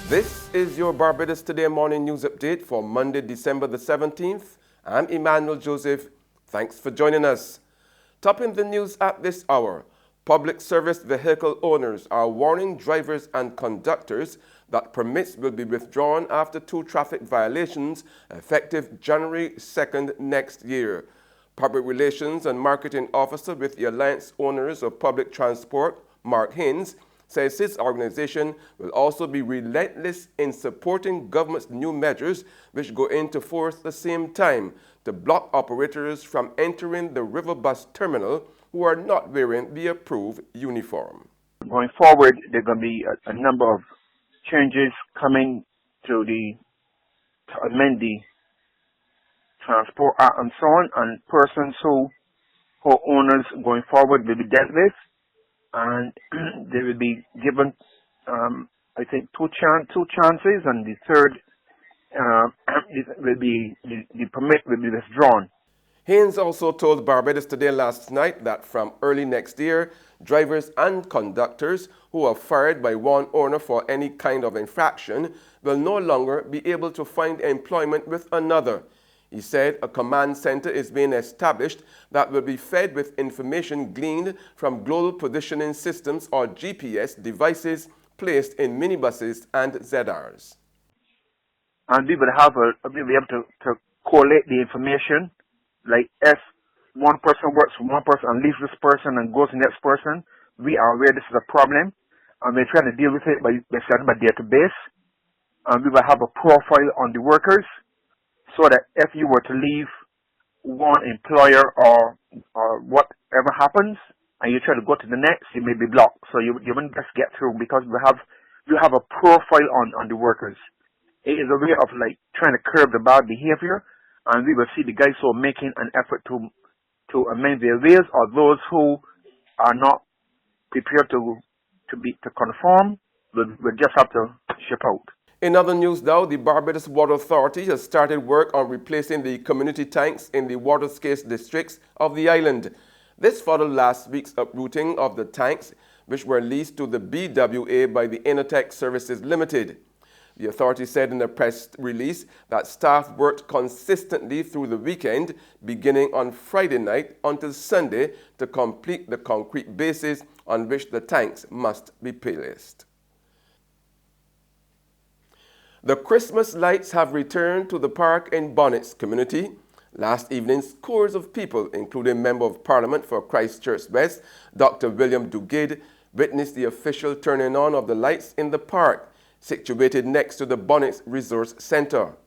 This is your Barbados Today morning news update for Monday, December the 17th. I'm Emmanuel Joseph. Thanks for joining us. Topping the news at this hour, public service vehicle owners are warning drivers and conductors that permits will be withdrawn after 2 traffic violations effective January 2nd next year. Public Relations and Marketing Officer with the Alliance Owners of Public Transport, Mark Haynes, says his organization will also be relentless in supporting government's new measures which go into force at the same time to block operators from entering the river bus terminal who are not wearing the approved uniform. Going forward, there are going to be a number of changes coming to amend the Transport Act and so on, and persons who owners going forward will be dealt with. And they will be given, I think, two chances, and the third the permit will be withdrawn. Haynes also told Barbados Today last night that from early next year, drivers and conductors who are fired by one owner for any kind of infraction will no longer be able to find employment with another. He said a command center is being established that will be fed with information gleaned from global positioning systems or GPS devices placed in minibuses and ZRs. And we will be able to collate the information, like if one person works for one person and leaves this person and goes to the next person, we are aware this is a problem, and we're trying to deal with it by setting a database. And we will have a profile on the workers, so that if you were to leave one employer or whatever happens, and you try to go to the next, you may be blocked. So you wouldn't just get through because we have a profile on the workers. It is a way of like trying to curb the bad behavior, and we will see the guys who are making an effort to amend their ways, or those who are not prepared to conform will just have to ship out. In other news now, the Barbados Water Authority has started work on replacing the community tanks in the water-scarce districts of the island. This followed last week's uprooting of the tanks, which were leased to the BWA by the Intertech Services Limited. The authority said in a press release that staff worked consistently through the weekend, beginning on Friday night until Sunday, to complete the concrete bases on which the tanks must be placed. The Christmas lights have returned to the park in Bonnets community. Last evening, scores of people, including Member of Parliament for Christchurch West, Dr. William Duguid, witnessed the official turning on of the lights in the park, situated next to the Bonnets Resource Centre.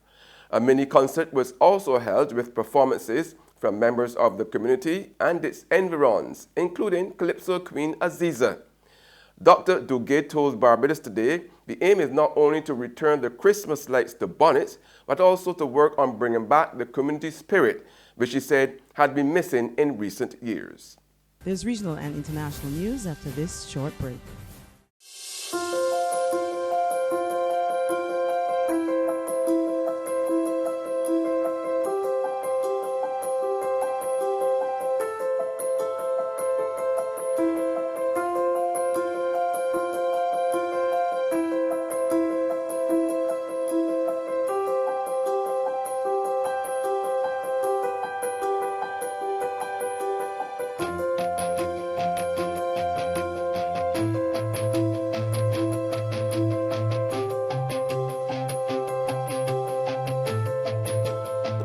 A mini concert was also held with performances from members of the community and its environs, including Calypso Queen Aziza. Dr. Duguid told Barbados Today the aim is not only to return the Christmas lights to Bonnets, but also to work on bringing back the community spirit, which he said had been missing in recent years. There's regional and international news after this short break.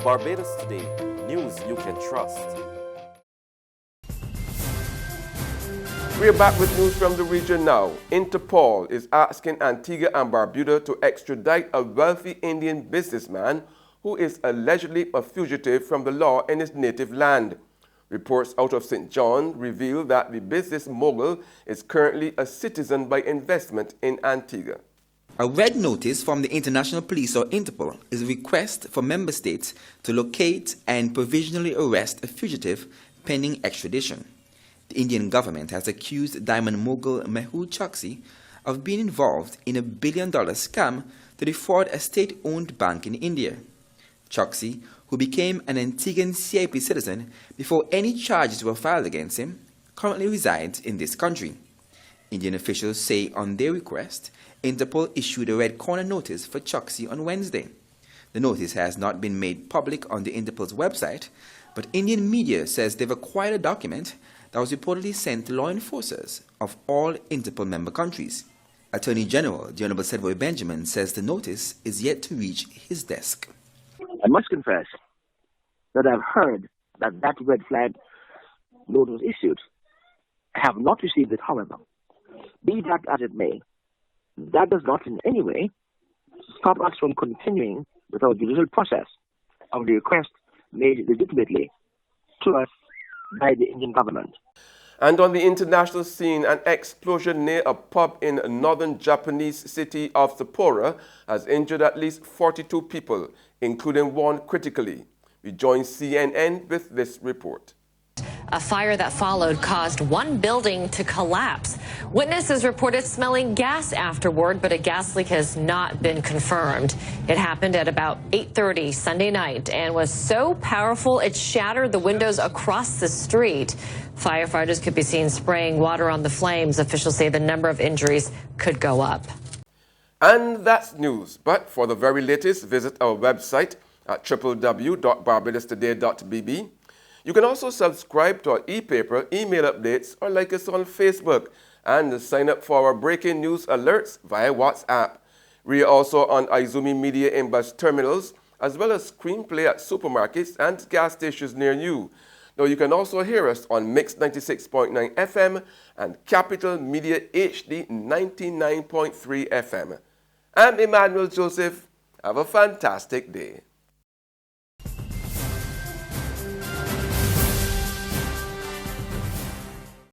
Barbados Today, news you can trust. We're back with news from the region now. Interpol is asking Antigua and Barbuda to extradite a wealthy Indian businessman who is allegedly a fugitive from the law in his native land. Reports out of St. John reveal that the business mogul is currently a citizen by investment in Antigua. A red notice from the International Police or Interpol is a request for member states to locate and provisionally arrest a fugitive pending extradition. The Indian government has accused diamond mogul Mehul Choksi of being involved in a $1 billion scam to defraud a state-owned bank in India. Choksi, who became an Antiguan CIP citizen before any charges were filed against him, currently resides in this country. Indian officials say on their request, Interpol issued a red corner notice for Choksi on Wednesday. The notice has not been made public on the Interpol's website, but Indian media says they've acquired a document that was reportedly sent to law enforcers of all Interpol member countries. Attorney General the Honorable Savoy Benjamin says the notice is yet to reach his desk. I must confess that I've heard that red flag note was issued. I have not received it, however. Be that as it may, that does not in any way stop us from continuing with our judicial process of the request made legitimately to us by the Indian government. And on the international scene, an explosion near a pub in northern Japanese city of Sapporo has injured at least 42 people, including one critically. We join CNN with this report. A fire that followed caused one building to collapse. Witnesses reported smelling gas afterward, but a gas leak has not been confirmed. It happened at about 8:30 Sunday night and was so powerful it shattered the windows across the street. Firefighters could be seen spraying water on the flames. Officials say the number of injuries could go up. And that's news. But for the very latest, visit our website at www.barbadostoday.bb. You can also subscribe to our e-paper, email updates, or like us on Facebook, and sign up for our breaking news alerts via WhatsApp. We are also on Izumi Media in bus terminals, as well as screenplay at supermarkets and gas stations near you. Now you can also hear us on Mix 96.9 FM and Capital Media HD 99.3 FM. I'm Emmanuel Joseph. Have a fantastic day.